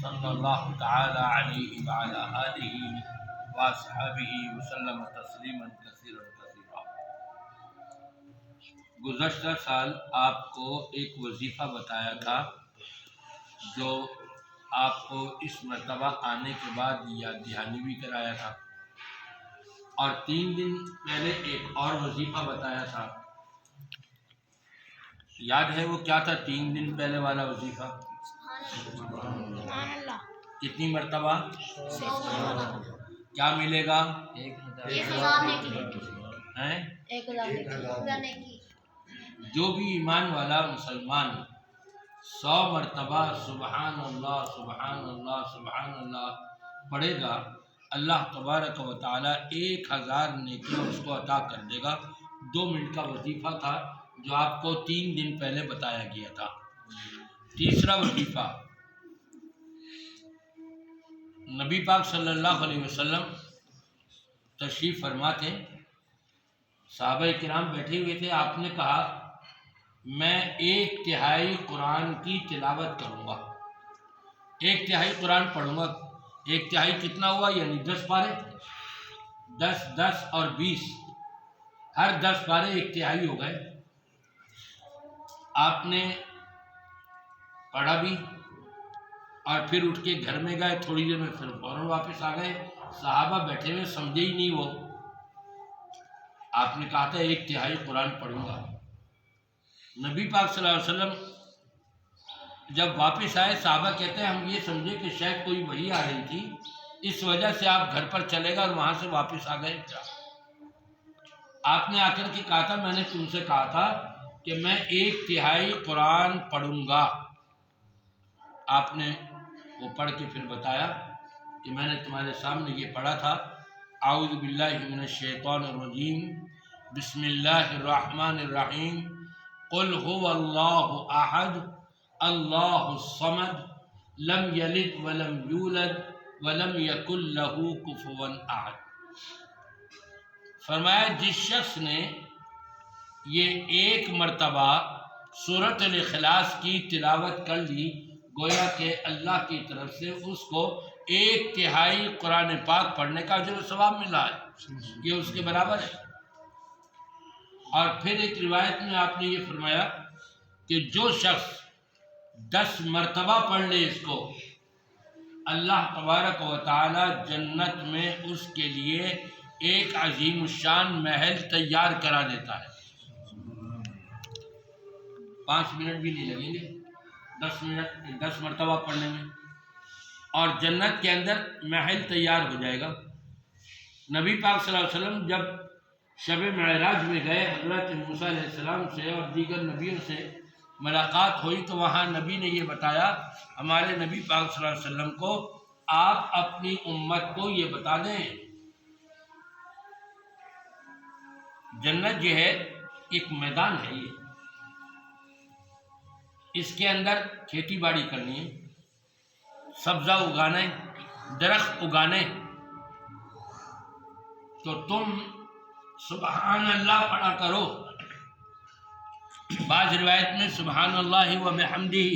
صلی اللہ تعالی علیہ وعلی آلہ واصحابہ وسلم تسلیما کثیرا کثیرا۔ گزشتہ سال آپ کو ایک وظیفہ بتایا تھا جو آپ کو اس مرتبہ آنے کے بعد یاد دہانی بھی کرایا تھا، اور 3 دن پہلے ایک اور وظیفہ بتایا تھا۔ یاد ہے وہ کیا تھا 3 دن پہلے والا وظیفہ؟ کتنی مرتبہ؟ کیا ملے گا؟ 1000 جو بھی ایمان والا مسلمان 100 مرتبہ سبحان اللہ سبحان اللہ سبحان اللہ پڑھے گا، اللہ تبارک و تعالیٰ 1000 نیکیاں اس کو عطا کر دے گا۔ 2 منٹ کا وظیفہ تھا جو آپ کو 3 دن پہلے بتایا گیا تھا۔ تیسرا وظیفہ، نبی پاک صلی اللہ علیہ وسلم تشریف فرما تھے، صحابہ کرام بیٹھے ہوئے تھے، آپ نے کہا میں 1/3 قرآن کی تلاوت کروں گا، 1/3 قرآن پڑھوں گا۔ 1/3 کتنا ہوا؟ یعنی 10 پارے، 10 10 اور 20، ہر 10 پارے 1/3 ہو گئے۔ آپ نے پڑھا بھی اور پھر اٹھ کے گھر میں گئے، تھوڑی دیر میں پھر فوراً واپس آ گئے۔ صحابہ بیٹھے ہوئے سمجھے ہی نہیں وہ، آپ نے کہا تھا 1/3 قرآن پڑھوں گا۔ نبی پاک صلی اللہ علیہ وسلم جب واپس آئے، صحابہ کہتے ہیں ہم یہ سمجھے کہ شاید کوئی وحی آ رہی تھی، اس وجہ سے آپ گھر پر چلے گئے اور وہاں سے واپس آ گئے۔ آپ نے آ کر کے کہا تھا میں نے تم سے کہا تھا کہ میں 1/3 قرآن پڑھوں گا۔ آپ نے وہ پڑھ کے پھر بتایا کہ میں نے تمہارے سامنے یہ پڑھا تھا، اعوذ باللہ من الشیطان الرجیم، بسم اللہ الرحمن الرحیم، قل هو اللہ احد اللہ الصمد لم یلد ولم یولد ولم یکن لہ کفوا احد۔ فرمایا جس شخص نے یہ 1 مرتبہ سورۃ الاخلاص کی تلاوت کر لی، گویا کہ اللہ کی طرف سے اس کو 1/3 قرآن پاک پڑھنے کا اجر و ثواب ملا ہے، یہ اس کے برابر ہے۔ اور پھر ایک روایت میں آپ نے یہ فرمایا کہ جو شخص 10 مرتبہ پڑھ لے اس کو، اللہ تبارک و تعالی جنت میں اس کے لیے ایک عظیم الشان محل تیار کرا دیتا ہے۔ 5 منٹ بھی نہیں لگیں گے 10 مرتبہ پڑھنے میں، اور جنت کے اندر محل تیار ہو جائے گا۔ نبی پاک صلی اللہ علیہ وسلم جب شب معراج میں گئے، حضرت موسیٰ علیہ السلام سے اور دیگر نبیوں سے ملاقات ہوئی، تو وہاں نبی نے یہ بتایا، ہمارے نبی پاک صلی اللہ علیہ وسلم کو، آپ اپنی امت کو یہ بتا دیں جنت جو ہے ایک میدان ہے، یہ اس کے اندر کھیتی باڑی کرنی ہے، سبزہ اگانے، درخت اگانے، تو تم سبحان اللہ پڑھا کرو۔ بعض روایت میں سبحان اللہ و بحمدہ،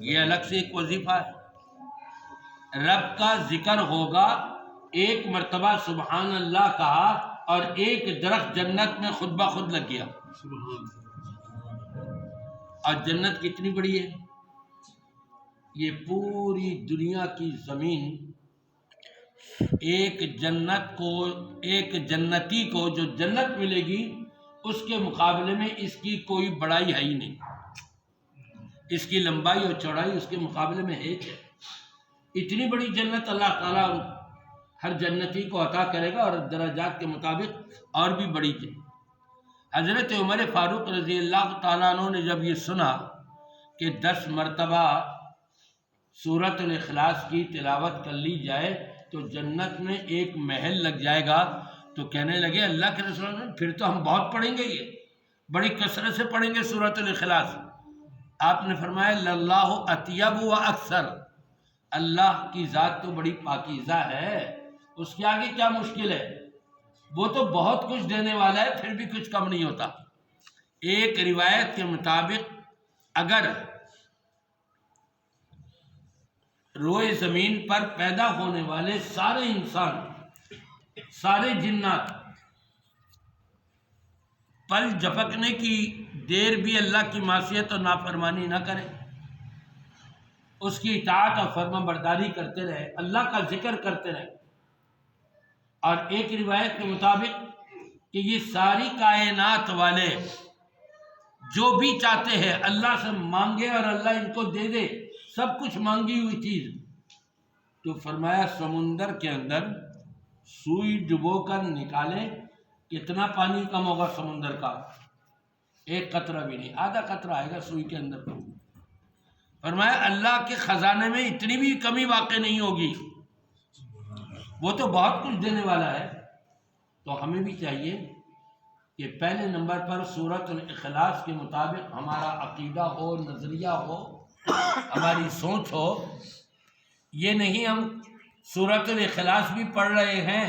یہ الگ سے ایک وظیفہ ہے۔ رب کا ذکر ہوگا، 1 مرتبہ سبحان اللہ کہا اور ایک درخت جنت میں خود بخود لگ گیا۔ اور جنت کتنی بڑی ہے؟ یہ پوری دنیا کی زمین ایک جنتی کو جو جنت ملے گی اس کے مقابلے میں اس کی کوئی بڑائی ہے ہی نہیں، اس کی لمبائی اور چوڑائی اس کے مقابلے میں ایک ہے۔ اتنی بڑی جنت اللہ تعالیٰ ہر جنتی کو عطا کرے گا، اور درجات کے مطابق اور بھی بڑی ہے۔ حضرت عمر فاروق رضی اللہ تعالیٰ عنہ نے جب یہ سنا کہ 10 مرتبہ سورۃ الاخلاص کی تلاوت کر لی جائے تو جنت میں ایک محل لگ جائے گا، تو کہنے لگے اللہ کے رسول نے پھر تو ہم بہت پڑھیں گے، یہ بڑی کثرت سے پڑھیں گے سورۃ الاخلاص۔ آپ نے فرمایا للہ اطیب و اکثر، اللہ کی ذات تو بڑی پاکیزہ ہے، اس کے آگے کیا مشکل ہے، وہ تو بہت کچھ دینے والا ہے، پھر بھی کچھ کم نہیں ہوتا۔ ایک روایت کے مطابق اگر روئے زمین پر پیدا ہونے والے سارے انسان، سارے جنات پل جھپکنے کی دیر بھی اللہ کی معصیت اور نافرمانی نہ کریں، اس کی اطاعت اور فرما برداری کرتے رہے، اللہ کا ذکر کرتے رہے۔ اور ایک روایت کے مطابق کہ یہ ساری کائنات والے جو بھی چاہتے ہیں اللہ سے مانگے اور اللہ ان کو دے دے، سب کچھ مانگی ہوئی چیز۔ تو فرمایا سمندر کے اندر سوئی ڈبو کر نکالے، کتنا پانی کم ہوگا سمندر کا؟ ایک قطرہ بھی نہیں، آدھا قطرہ آئے گا سوئی کے اندر۔ فرمایا اللہ کے خزانے میں اتنی بھی کمی واقع نہیں ہوگی، وہ تو بہت کچھ دینے والا ہے۔ تو ہمیں بھی چاہیے کہ پہلے نمبر پر سورۃ الاخلاص کے مطابق ہمارا عقیدہ ہو، نظریہ ہو، ہماری سوچ ہو۔ یہ نہیں ہم سورۃ الاخلاص بھی پڑھ رہے ہیں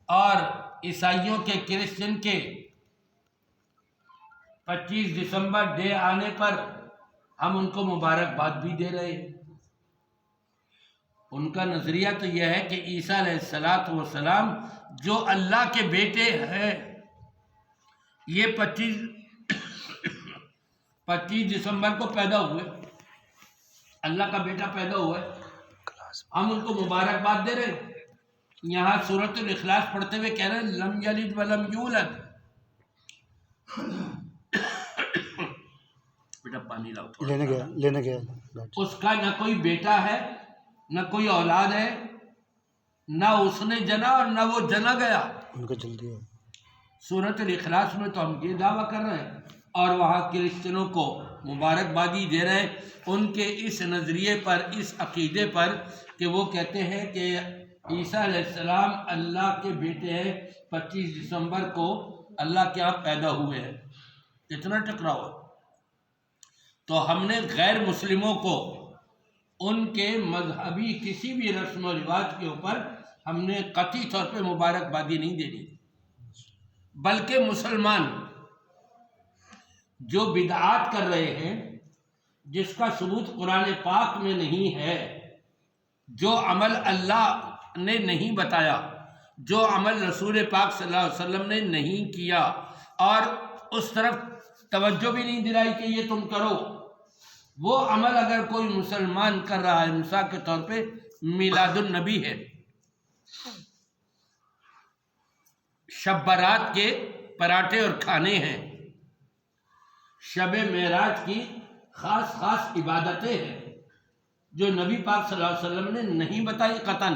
اور عیسائیوں کے، کرسچن کے 25 دسمبر ڈے آنے پر ہم ان کو مبارکباد بھی دے رہے ہیں۔ ان کا نظریہ تو یہ ہے کہ عیسیٰ علیہ السلام جو اللہ کے بیٹے ہیں، یہ 25 دسمبر کو پیدا ہوئے، اللہ کا بیٹا پیدا ہوا ہے، ہم ان کو مبارکباد دے رہے ہیں۔ یہاں سورۃ الاخلاص پڑھتے ہوئے کہہ رہے ہیں لم یلد ولم یولد۔ بیٹا پانی لاؤ، لینے گیا اس کا نہ کوئی بیٹا ہے، نہ کوئی اولاد ہے، نہ اس نے جنا اور نہ وہ جنا گیا۔ ان کو جلدی ہے۔ سورۃ الاخلاص میں تو ہم یہ دعویٰ کر رہے ہیں اور وہاں کرسچنوں کو مبارکبادی دے رہے ہیں ان کے اس نظریے پر، اس عقیدے پر کہ وہ کہتے ہیں کہ عیسیٰ علیہ السلام اللہ کے بیٹے ہیں، 25 دسمبر کو اللہ کے یہاں پیدا ہوئے ہیں۔ کتنا ٹکراؤ ہے۔ تو ہم نے غیر مسلموں کو ان کے مذہبی کسی بھی رسم و رواج کے اوپر ہم نے قطعی طور پہ مبارکبادی نہیں دینی، بلکہ مسلمان جو بدعات کر رہے ہیں، جس کا ثبوت قرآن پاک میں نہیں ہے، جو عمل اللہ نے نہیں بتایا، جو عمل رسول پاک صلی اللہ علیہ وسلم نے نہیں کیا، اور اس طرف توجہ بھی نہیں دلائی کہ یہ تم کرو، وہ عمل اگر کوئی مسلمان کر رہا ہے، مثال کے طور پہ میلاد النبی ہے، شب برات کے پراٹھے اور کھانے ہیں، شب معراج کی خاص خاص عبادتیں ہیں جو نبی پاک صلی اللہ علیہ وسلم نے نہیں بتائی قطعاً۔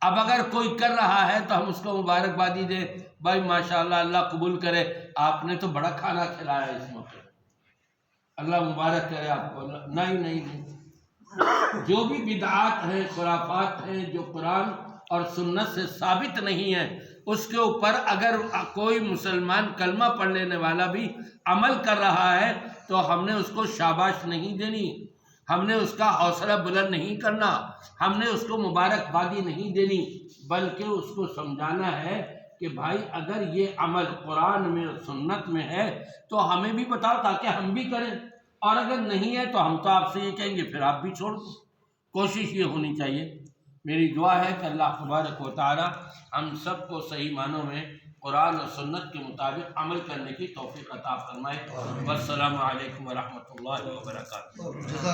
اب اگر کوئی کر رہا ہے تو ہم اس کو مبارکبادی دیں، بھائی ماشاءاللہ اللہ قبول کرے، آپ نے تو بڑا کھانا کھلایا اس موقع، اللہ مبارک کرے آپ کو۔ نہیں نہیں نہیں، جو بھی بدعات ہیں، خرافات ہیں، جو قرآن اور سنت سے ثابت نہیں ہے، اس کے اوپر اگر کوئی مسلمان کلمہ پڑھ لینے والا بھی عمل کر رہا ہے تو ہم نے اس کو شاباش نہیں دینی، ہم نے اس کا حوصلہ بلند نہیں کرنا، ہم نے اس کو مبارکبادی نہیں دینی، بلکہ اس کو سمجھانا ہے کہ بھائی اگر یہ عمل قرآن میں اور سنت میں ہے تو ہمیں بھی بتاؤ تاکہ ہم بھی کریں، اور اگر نہیں ہے تو ہم تو آپ سے یہ کہیں گے پھر آپ بھی چھوڑ دو۔ کوشش یہ ہونی چاہیے۔ میری دعا ہے کہ اللہ تبارک و تعالی ہم سب کو صحیح معنوں میں قرآن اور سنت کے مطابق عمل کرنے کی توفیق عطا فرمائے۔ والسلام علیکم ورحمۃ اللہ وبرکاتہ۔